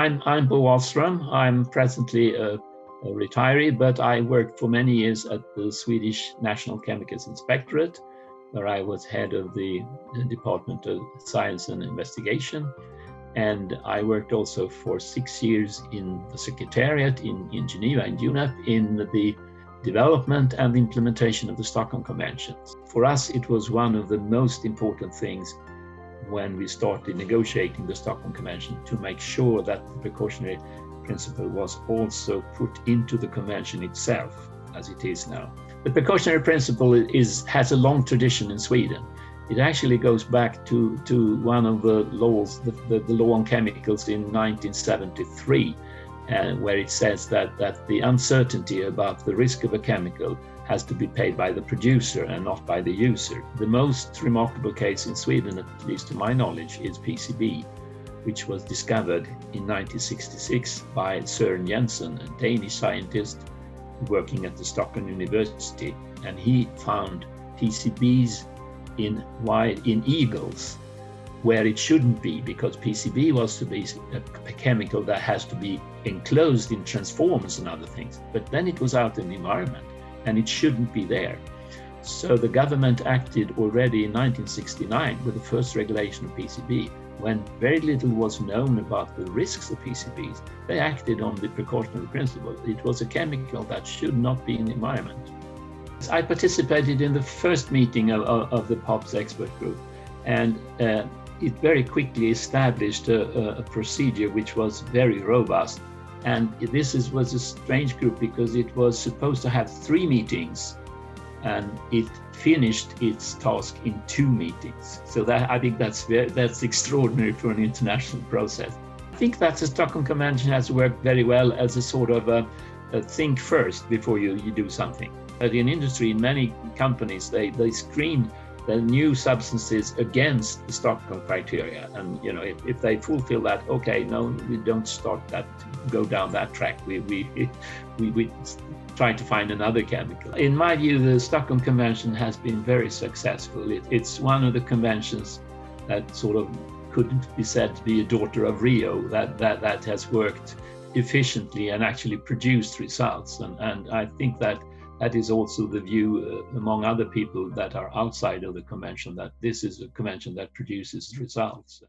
I'm Bo Walstromm. I'm presently a retiree, but I worked for many years at the Swedish National Chemicals Inspectorate, where I was head of the Department of Science and Investigation. And I worked also for 6 years in the Secretariat in Geneva, in UNEP, in the development and implementation of the Stockholm Conventions. For us, it was one of the most important things when we started negotiating the Stockholm Convention to make sure that the precautionary principle was also put into the convention itself, as it is now. The precautionary principle has a long tradition in Sweden. It actually goes back to one of the laws, the law on chemicals in 1973, where it says that the uncertainty about the risk of a chemical has to be paid by the producer and not by the user. The most remarkable case in Sweden, at least to my knowledge, is PCB, which was discovered in 1966 by Søren Jensen, a Danish scientist working at the Stockholm University. And he found PCBs in eagles, where it shouldn't be, because PCB was to be a chemical that has to be enclosed in transformers and other things. But then it was out in the environment, and it shouldn't be there. So the government acted already in 1969 with the first regulation of PCB. When very little was known about the risks of PCBs, they acted on the precautionary principle. It was a chemical that should not be in the environment. I participated in the first meeting of the POPs expert group, and it very quickly established a procedure which was very robust. And this was a strange group because it was supposed to have 3 meetings, and it finished its task in 2 meetings. So I think that's extraordinary for an international process. I think that the Stockholm Convention has worked very well as a sort of a think first before you do something. But in industry, in many companies, they screen the new substances against the Stockholm criteria, and if they fulfill that, okay, no, we don't go down that track. We try to find another chemical. In my view, the Stockholm Convention has been very successful. It's one of the conventions that sort of couldn't be said to be a daughter of Rio, that has worked efficiently and actually produced results, and I think that is also the view among other people that are outside of the convention, that this is a convention that produces results.